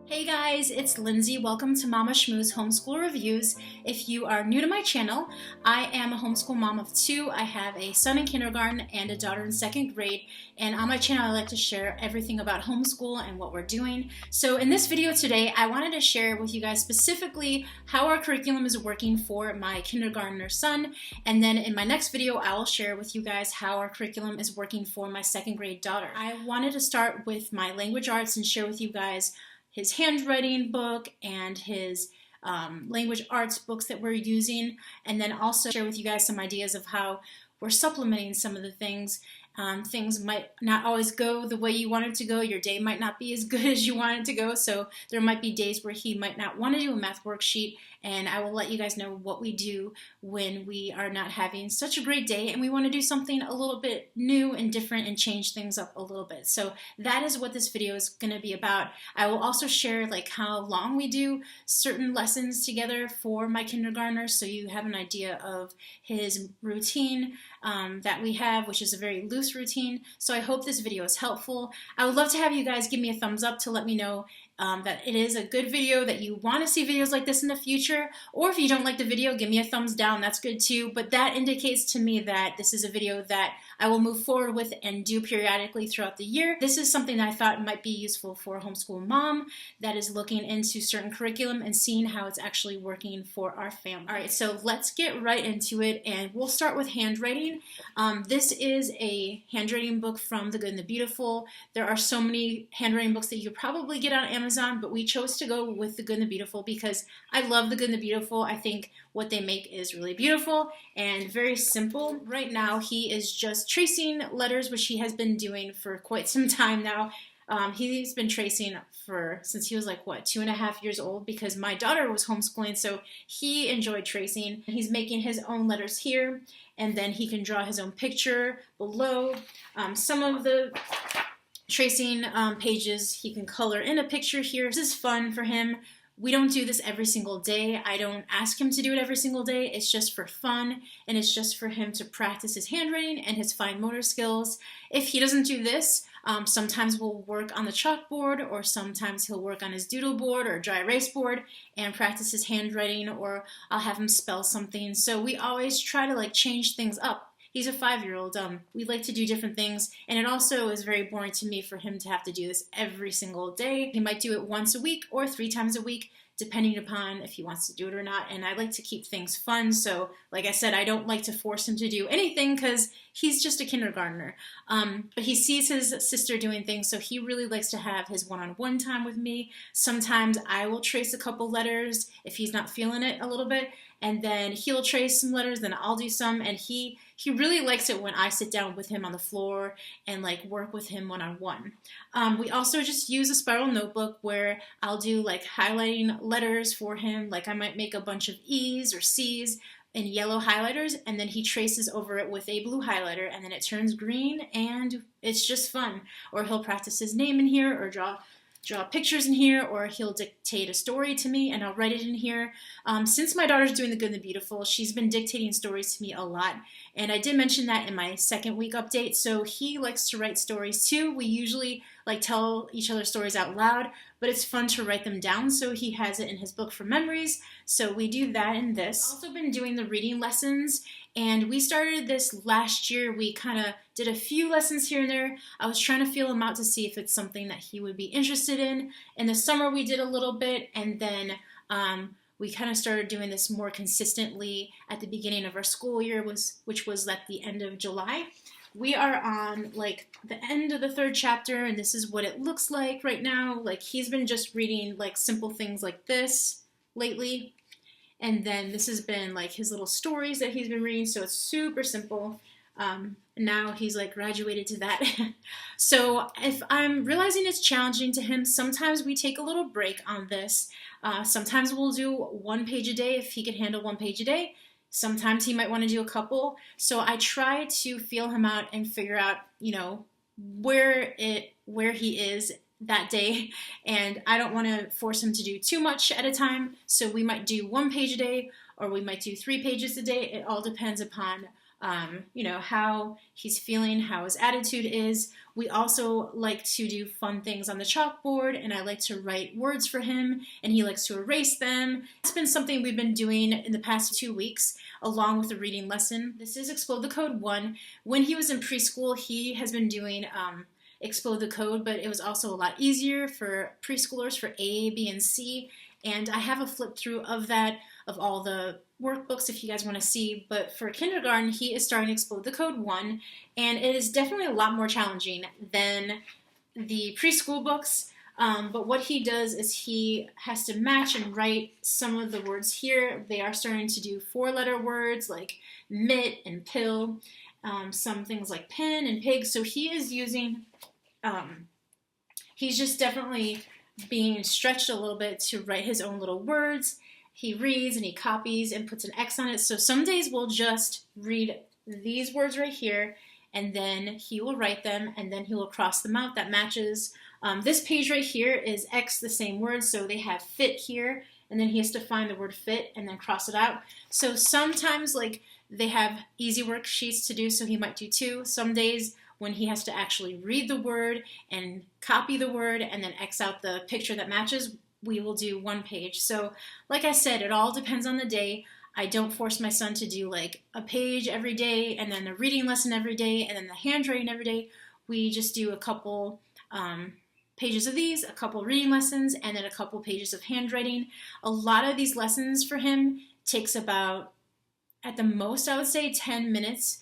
Hey guys, it's Lindsay. Welcome to Mama Shmoo's Homeschool Reviews. If you are new to my channel, I am a homeschool mom of two. I have a son in kindergarten and a daughter in second grade. And on my channel, I like to share everything about homeschool and what we're doing. So in this video today, I wanted to share with you guys specifically how our curriculum is working for my kindergartner son. And then in my next video, I will share with you guys how our curriculum is working for my second grade daughter. I wanted to start with my language arts and share with you guys his handwriting book and his language arts books that we're using, and then also share with you guys some ideas of how we're supplementing some of the things. Things might not always go the way you want it to go. Your day might not be as good as you want it to go, so there might be days where he might not want to do a math worksheet, and I will let you guys know what we do when we are not having such a great day and we want to do something a little bit new and different and change things up a little bit. So that is what this video is going to be about. I will also share like how long we do certain lessons together for my kindergartner, so you have an idea of his routine that we have, which is a very loose routine. So I hope this video is helpful. I would love to have you guys give me a thumbs up to let me know that it is a good video, that you want to see videos like this in the future, or if you don't like the video, give me a thumbs down, that's good too, but that indicates to me that this is a video that I will move forward with and do periodically throughout the year. This is something that I thought might be useful for a homeschool mom that is looking into certain curriculum and seeing how it's actually working for our family. Alright, so let's get right into it, and we'll start with handwriting. This is a handwriting book from The Good and the Beautiful. There are so many handwriting books that you could probably get on Amazon, but we chose to go with The Good and the Beautiful because I love The Good and the Beautiful. I think what they make is really beautiful and very simple. Right now he is just tracing letters, which he has been doing for quite some time now. He's been tracing since he was like, what, 2.5 years old, because my daughter was homeschooling, so he enjoyed tracing. He's making his own letters here, and then he can draw his own picture below. Some of the tracing pages, he can color in a picture here. This is fun for him. We don't do this every single day. I don't ask him to do it every single day. It's just for fun, and it's just for him to practice his handwriting and his fine motor skills. If he doesn't do this, sometimes we'll work on the chalkboard, or sometimes he'll work on his doodle board or dry erase board and practice his handwriting, or I'll have him spell something. So we always try to like change things up. He's a 5-year-old. We like to do different things, and it also is very boring to me for him to have to do this every single day. He might do it once a week or 3 times a week, depending upon if he wants to do it or not, and I like to keep things fun, so like I said, I don't like to force him to do anything because he's just a kindergartner. But he sees his sister doing things, so he really likes to have his one-on-one time with me. Sometimes I will trace a couple letters if he's not feeling it a little bit, and then he'll trace some letters, then I'll do some, and he really likes it when I sit down with him on the floor and like work with him one-on-one. We also just use a spiral notebook where I'll do like highlighting letters for him. Like I might make a bunch of E's or C's in yellow highlighters, and then he traces over it with a blue highlighter, and then it turns green, and it's just fun. Or he'll practice his name in here, or draw pictures in here, or he'll dictate a story to me and I'll write it in here. Since my daughter's doing The Good and the Beautiful, she's been dictating stories to me a lot, and I did mention that in my second week update, so he likes to write stories too. We usually like tell each other stories out loud, but it's fun to write them down, so he has it in his book for memories, so we do that in this. I've also been doing the reading lessons, and we started this last year. We kind of did a few lessons here and there. I was trying to feel him out to see if it's something that he would be interested in. In the summer we did a little bit, and then we kind of started doing this more consistently at the beginning of our school year, which was at the end of July. We are on like the end of the 3rd chapter, and this is what it looks like right now. Like he's been just reading like simple things like this lately, and then this has been like his little stories that he's been reading, so it's super simple. Now he's like graduated to that. So if I'm realizing it's challenging to him, sometimes we take a little break on this. Sometimes we'll do 1 page a day if he can handle 1 page a day. Sometimes he might want to do a couple. So I try to feel him out and figure out, you know, where he is that day, and I don't want to force him to do too much at a time. So we might do 1 page a day, or we might do 3 pages a day. It all depends upon you know, how he's feeling, how his attitude is. We also like to do fun things on the chalkboard, and I like to write words for him, and he likes to erase them. It's been something we've been doing in the past 2 weeks, along with the reading lesson. This is Explode the Code 1. When he was in preschool, he has been doing Explode the Code, but it was also a lot easier for preschoolers for A, B, and C. And I have a flip through of that, of all the workbooks if you guys want to see. But for kindergarten, he is starting Explode the Code 1, and it is definitely a lot more challenging than the preschool books. But what he does is he has to match and write some of the words here. They are starting to do 4-letter words like mitt and pill, some things like pen and pig. So he is using, he's just definitely being stretched a little bit to write his own little words. He reads and he copies and puts an X on it. So some days we'll just read these words right here, and then he will write them, and then he will cross them out. That matches. This page right here is X the same word, so they have fit here, and then he has to find the word fit and then cross it out. So sometimes like they have easy worksheets to do, so he might do 2. Some days when he has to actually read the word and copy the word and then X out the picture that matches, we will do 1 page. So like I said, it all depends on the day. I don't force my son to do like a page every day and then a reading lesson every day and then the handwriting every day. We just do a couple pages of these, a couple reading lessons, and then a couple pages of handwriting. A lot of these lessons for him takes about, at the most, I would say 10 minutes.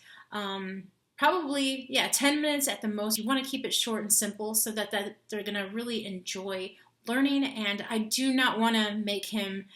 Probably, yeah, 10 minutes at the most. You want to keep it short and simple so that they're going to really enjoy learning, and I do not want to make him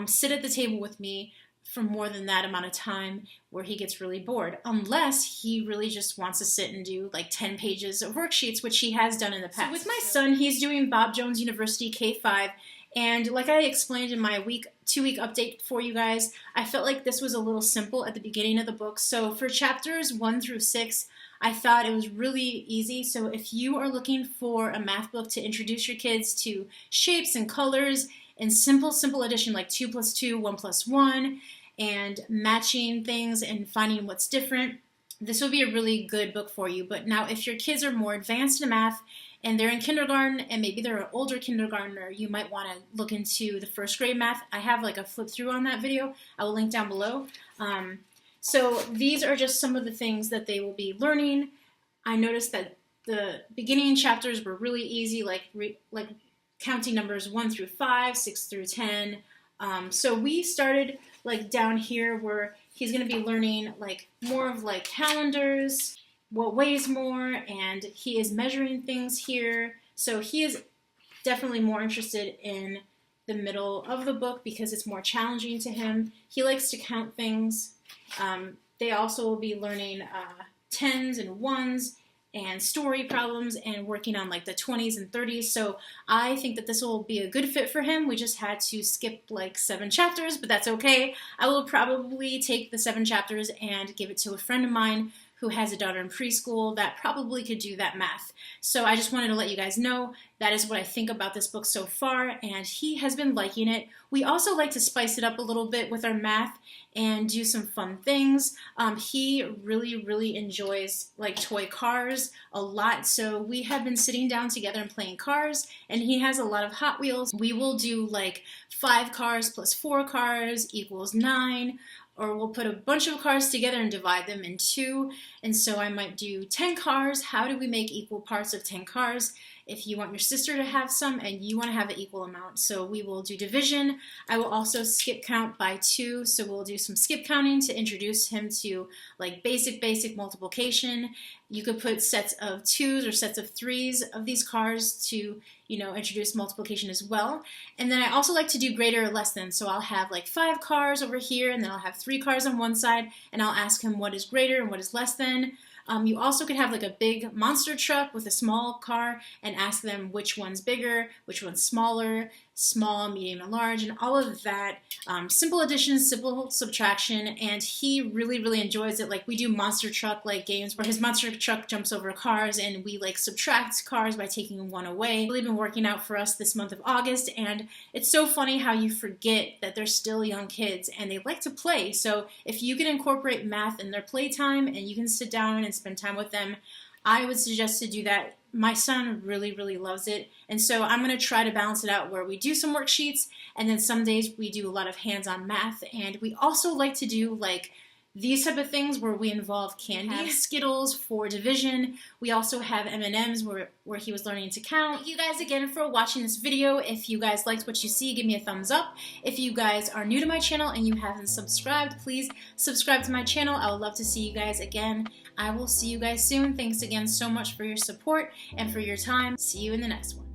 sit at the table with me for more than that amount of time where he gets really bored, unless he really just wants to sit and do like 10 pages of worksheets, which he has done in the past. So with my son, he's doing Bob Jones University K-5, and like I explained in my 2-week update for you guys, I felt like this was a little simple at the beginning of the book. So for chapters 1 through 6, I thought it was really easy. So if you are looking for a math book to introduce your kids to shapes and colors and simple addition like 2 plus 2, 1 plus 1, and matching things and finding what's different, this will be a really good book for you. But now if your kids are more advanced in math and they're in kindergarten and maybe they're an older kindergartner, you might want to look into the 1st grade math. I have like a flip through on that video. I will link down below. So these are just some of the things that they will be learning. I noticed that the beginning chapters were really easy, like counting numbers 1 through 5, 6 through 10. So we started like down here where he's going to be learning like more of like calendars, what weighs more, and he is measuring things here. So he is definitely more interested in the middle of the book because it's more challenging to him. He likes to count things. They also will be learning 10s and 1s and story problems and working on like the 20s and 30s. So I think that this will be a good fit for him. We just had to skip like 7 chapters, but that's okay. I will probably take the 7 chapters and give it to a friend of mine who has a daughter in preschool that probably could do that math. So I just wanted to let you guys know that is what I think about this book so far, and he has been liking it. We also like to spice it up a little bit with our math and do some fun things. He really enjoys like toy cars a lot, so we have been sitting down together and playing cars, and he has a lot of Hot Wheels. We will do like 5 cars plus 4 cars equals 9, or we'll put a bunch of cars together and divide them in 2. And so I might do 10 cars. How do we make equal parts of 10 cars? If you want your sister to have some and you want to have an equal amount. So we will do division. I will also skip count by 2. So we'll do some skip counting to introduce him to like basic multiplication. You could put sets of 2s or sets of 3s of these cars to, you know, introduce multiplication as well. And then I also like to do greater or less than. So I'll have like 5 cars over here, and then I'll have 3 cars on one side, and I'll ask him what is greater and what is less than. You also could have like a big monster truck with a small car and ask them which one's bigger, which one's smaller. small, medium, and large, and all of that. Simple addition, simple subtraction, and he really enjoys it. Like, we do monster truck like games where his monster truck jumps over cars and we like subtract cars by taking one away. Really been working out for us this month of August, and it's so funny how you forget that they're still young kids and they like to play. So if you can incorporate math in their playtime and you can sit down and spend time with them, I would suggest to do that. My son really loves it, and so I'm going to try to balance it out where we do some worksheets and then some days we do a lot of hands-on math, and we also like to do like these type of things where we involve candy. We have Skittles for division. We also have M&Ms where he was learning to count. Thank you guys again for watching this video. If you guys liked what you see, give me a thumbs up. If you guys are new to my channel and you haven't subscribed, please subscribe to my channel. I would love to see you guys again. I will see you guys soon. Thanks again so much for your support and for your time. See you in the next one.